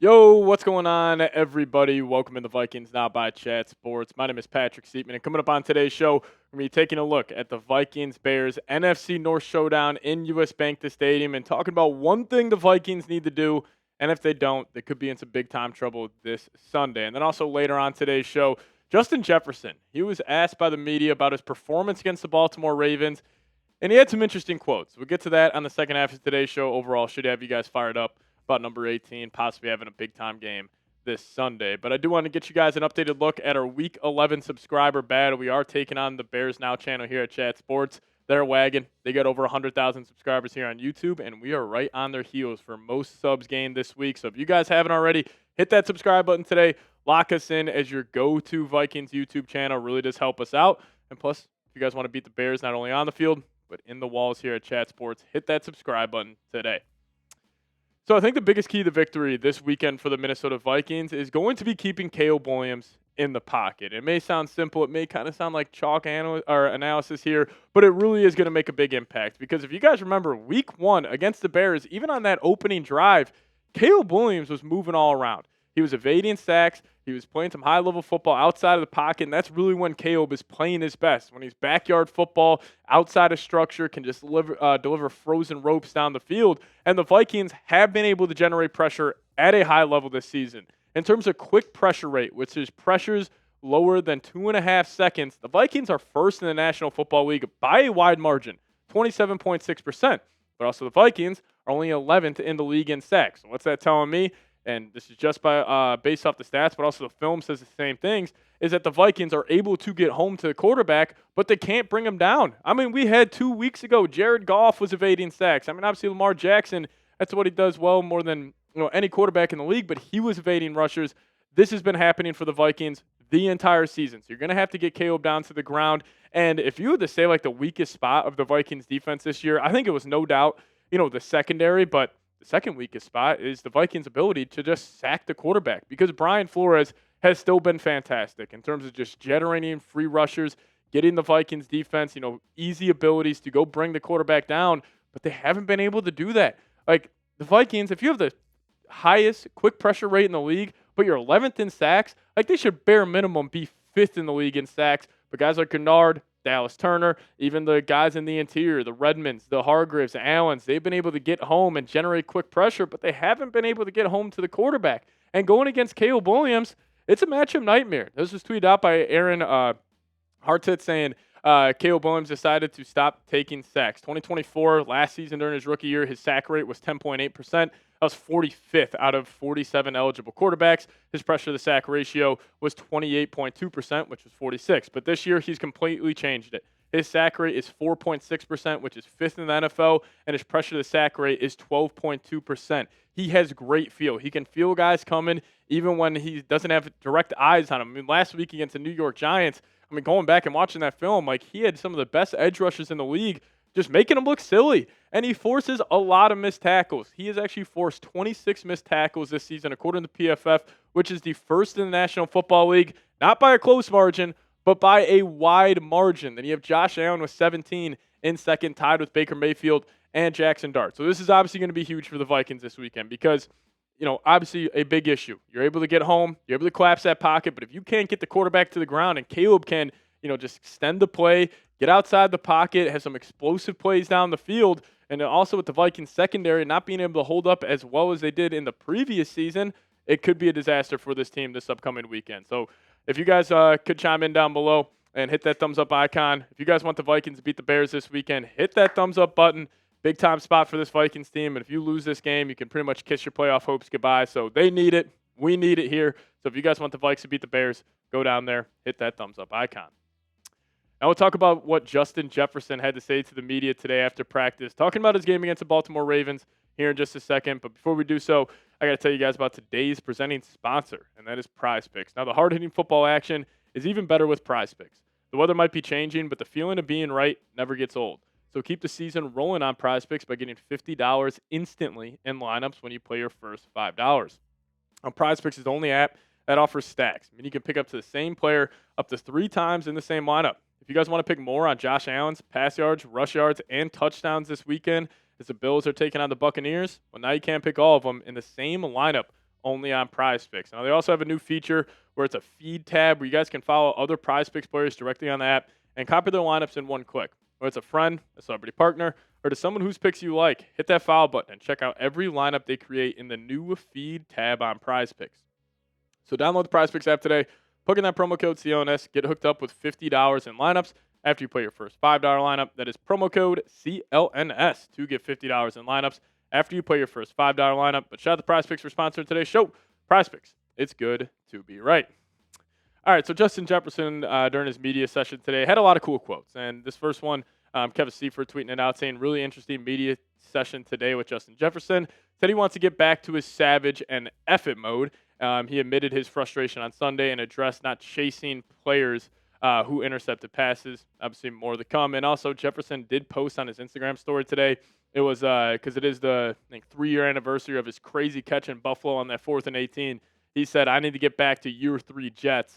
Yo, what's going on, everybody? Welcome in the Vikings Now by Chat Sports. My name is Patrick Siepman, and coming up on today's show, we're going to be taking a look at the Vikings Bears NFC North showdown in US Bank Stadium and talking about one thing the Vikings need to do, and if they don't, they could be in some big time trouble this Sunday. And then also later on today's show, Justin Jefferson. He was asked by the media about his performance against the Baltimore Ravens, and he had some interesting quotes. We'll get to that on the second half of today's show. Overall, should have you guys fired up about number 18 possibly having a big-time game this Sunday. But I do want to get you guys an updated look at our Week 11 subscriber battle. We are taking on the Bears Now channel here at Chat Sports. They're wagging. They got over 100,000 subscribers here on YouTube, and we are right on their heels for most subs gained this week. So if you guys haven't already, hit that subscribe button today. Lock us in as your go-to Vikings YouTube channel. Really does help us out. And plus, if you guys want to beat the Bears not only on the field, but in the walls here at Chat Sports, hit that subscribe button today. So I think the biggest key to victory this weekend for the Minnesota Vikings is going to be keeping Caleb Williams in the pocket. It may sound simple. It may kind of sound like chalk analysis here, but it really is going to make a big impact. Because if you guys remember, Week 1 against the Bears, even on that opening drive, Caleb Williams was moving all around. He was evading sacks. He was playing some high-level football outside of the pocket, and that's really when Caleb is playing his best. When he's backyard football, outside of structure, can just deliver frozen ropes down the field. And the Vikings have been able to generate pressure at a high level this season. In terms of quick pressure rate, which is pressures lower than 2.5 seconds, the Vikings are first in the National Football League by a wide margin, 27.6%. But also the Vikings are only 11th in the league in sacks. So what's that telling me? And this is just by based off the stats, but also the film says the same things, is that the Vikings are able to get home to the quarterback, but they can't bring him down. I mean, we had 2 weeks ago, Jared Goff was evading sacks. I mean, obviously Lamar Jackson, that's what he does well more than any quarterback in the league, but he was evading rushers. This has been happening for the Vikings the entire season. So you're going to have to get Caleb down to the ground. And if you were to say like the weakest spot of the Vikings defense this year, I think it was no doubt, the secondary, but the second weakest spot is the Vikings' ability to just sack the quarterback because Brian Flores has still been fantastic in terms of just generating free rushers, getting the Vikings defense, easy abilities to go bring the quarterback down, but they haven't been able to do that. Like the Vikings, if you have the highest quick pressure rate in the league, but you're 11th in sacks, like they should bare minimum be 5th in the league in sacks. But guys like Kennard, Dallas Turner, even the guys in the interior, the Redmonds, the Hargreaves, the Allens, they've been able to get home and generate quick pressure, but they haven't been able to get home to the quarterback. And going against Caleb Williams, it's a matchup nightmare. This was tweeted out by Aaron Hartett saying Caleb Williams decided to stop taking sacks. 2024, last season during his rookie year, his sack rate was 10.8%. That was 45th out of 47 eligible quarterbacks. His pressure to the sack ratio was 28.2%, which was 46. But this year, he's completely changed it. His sack rate is 4.6%, which is 5th in the NFL, and his pressure to the sack rate is 12.2%. He has great feel. He can feel guys coming even when he doesn't have direct eyes on him. I mean, last week against the New York Giants, going back and watching that film, like he had some of the best edge rushers in the league, just making him look silly. And he forces a lot of missed tackles. He has actually forced 26 missed tackles this season, according to PFF, which is the first in the National Football League, not by a close margin, but by a wide margin. Then you have Josh Allen with 17 in second, tied with Baker Mayfield and Jackson Dart. So this is obviously going to be huge for the Vikings this weekend because, obviously a big issue. You're able to get home, you're able to collapse that pocket, but if you can't get the quarterback to the ground and Caleb can, just extend the play, get outside the pocket, have some explosive plays down the field, and then also with the Vikings secondary not being able to hold up as well as they did in the previous season, it could be a disaster for this team this upcoming weekend. So if you guys could chime in down below and hit that thumbs up icon. If you guys want the Vikings to beat the Bears this weekend, hit that thumbs up button. Big time spot for this Vikings team. And if you lose this game, you can pretty much kiss your playoff hopes goodbye. So they need it. We need it here. So if you guys want the Vikes to beat the Bears, go down there, hit that thumbs up icon. Now we'll talk about what Justin Jefferson had to say to the media today after practice, talking about his game against the Baltimore Ravens here in just a second. But before we do so, I got to tell you guys about today's presenting sponsor, and that is Prize Picks. Now the hard-hitting football action is even better with Prize Picks. The weather might be changing, but the feeling of being right never gets old. So keep the season rolling on Prize Picks by getting $50 instantly in lineups when you play your first $5. Now, Prize Picks is the only app that offers stacks. I mean, you can pick up to the same player up to 3 times in the same lineup. If you guys want to pick more on Josh Allen's pass yards, rush yards, and touchdowns this weekend as the Bills are taking on the Buccaneers, well, now you can't pick all of them in the same lineup. only on PrizePicks. Now, they also have a new feature where it's a feed tab where you guys can follow other PrizePicks players directly on the app and copy their lineups in one click. Whether it's a friend, a celebrity partner, or to someone whose picks you like, hit that follow button and check out every lineup they create in the new feed tab on PrizePicks. So download the PrizePicks app today, plug in that promo code CLNS, get hooked up with $50 in lineups after you play your first $5 lineup. That is promo code CLNS to get $50 in lineups after you play your first $5 lineup. But shout out to PrizePicks for sponsoring today's show. PrizePicks, it's good to be right. All right, so Justin Jefferson, during his media session today, had a lot of cool quotes. And this first one, Kevin Seifert tweeting it out saying, really interesting media session today with Justin Jefferson. Said he wants to get back to his savage and F it mode. He admitted his frustration on Sunday and addressed not chasing players who intercepted passes. Obviously, more to come. And also, Jefferson did post on his Instagram story today. It was because it is the 3-year anniversary of his crazy catch in Buffalo on that 4th and 18. He said, I need to get back to year 3 Jets.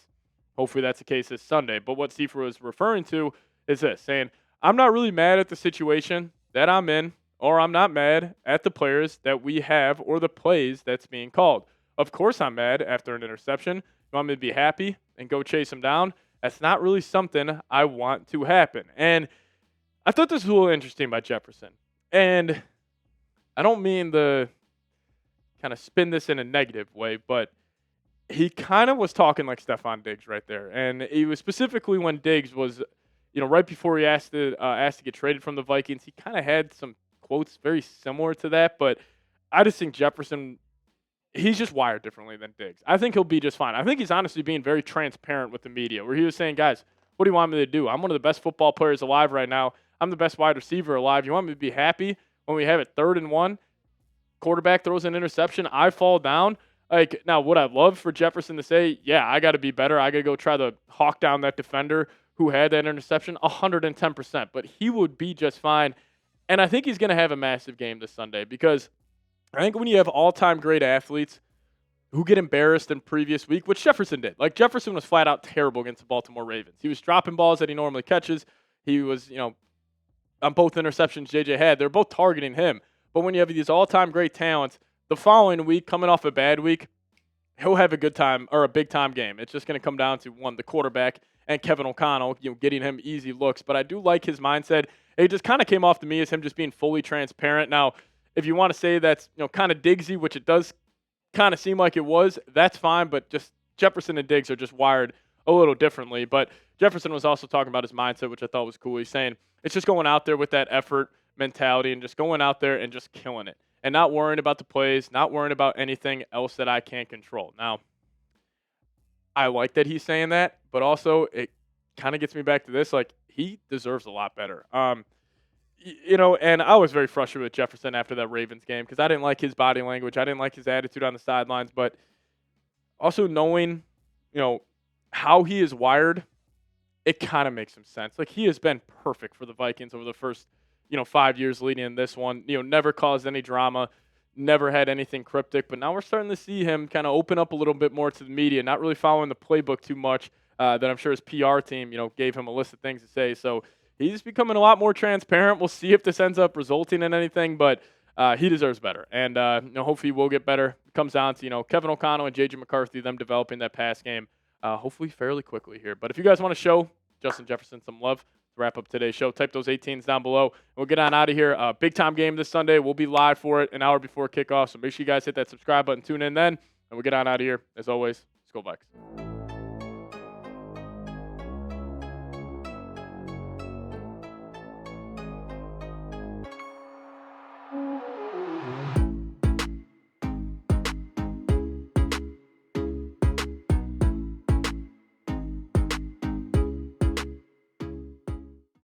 Hopefully that's the case this Sunday. But what Seifert was referring to is this, saying, I'm not really mad at the situation that I'm in, or I'm not mad at the players that we have or the plays that's being called. Of course I'm mad after an interception. You want me to be happy and go chase him down? That's not really something I want to happen. And I thought this was a little interesting by Jefferson. And I don't mean to kind of spin this in a negative way, but he kind of was talking like Stephon Diggs right there. And he was specifically when Diggs was, right before he asked to get traded from the Vikings, he kind of had some quotes very similar to that. But I just think Jefferson, he's just wired differently than Diggs. I think he'll be just fine. I think he's honestly being very transparent with the media, where he was saying, guys, what do you want me to do? I'm one of the best football players alive right now. I'm the best wide receiver alive. You want me to be happy when we have it 3rd and 1? Quarterback throws an interception. I fall down. Now, would I love for Jefferson to say, yeah, I got to be better. I got to go try to hawk down that defender who had that interception? 110%. But he would be just fine. And I think he's going to have a massive game this Sunday because I think when you have all-time great athletes who get embarrassed in previous week, which Jefferson did. Jefferson was flat out terrible against the Baltimore Ravens. He was dropping balls that he normally catches. He was, on both interceptions JJ had, they're both targeting him. But when you have these all-time great talents, the following week, coming off a bad week, he'll have a good time or a big-time game. It's just going to come down to, one, the quarterback and Kevin O'Connell, getting him easy looks. But I do like his mindset. It just kind of came off to me as him just being fully transparent. Now, if you want to say that's, kind of Diggsy, which it does kind of seem like it was, that's fine. But just Jefferson and Diggs are just wired a little differently. But Jefferson was also talking about his mindset, which I thought was cool. He's saying it's just going out there with that effort mentality and just going out there and just killing it. And not worrying about the plays, not worrying about anything else that I can't control. Now, I like that he's saying that, but also it kind of gets me back to this. He deserves a lot better. And I was very frustrated with Jefferson after that Ravens game because I didn't like his body language. I didn't like his attitude on the sidelines. But also knowing, how he is wired, it kind of makes some sense. He has been perfect for the Vikings over the first 5 years leading in this one, never caused any drama, never had anything cryptic. But now we're starting to see him kind of open up a little bit more to the media, not really following the playbook too much that I'm sure his PR team, gave him a list of things to say. So he's becoming a lot more transparent. We'll see if this ends up resulting in anything, but he deserves better. And hopefully he will get better. It comes down to, Kevin O'Connell and J.J. McCarthy, them developing that pass game hopefully fairly quickly here. But if you guys want to show Justin Jefferson some love, wrap up today's show, type those 18s down below. And we'll get on out of here. Big time game this Sunday. We'll be live for it an hour before kickoff. So make sure you guys hit that subscribe button, tune in then, and we'll get on out of here. As always, let's go Vikes.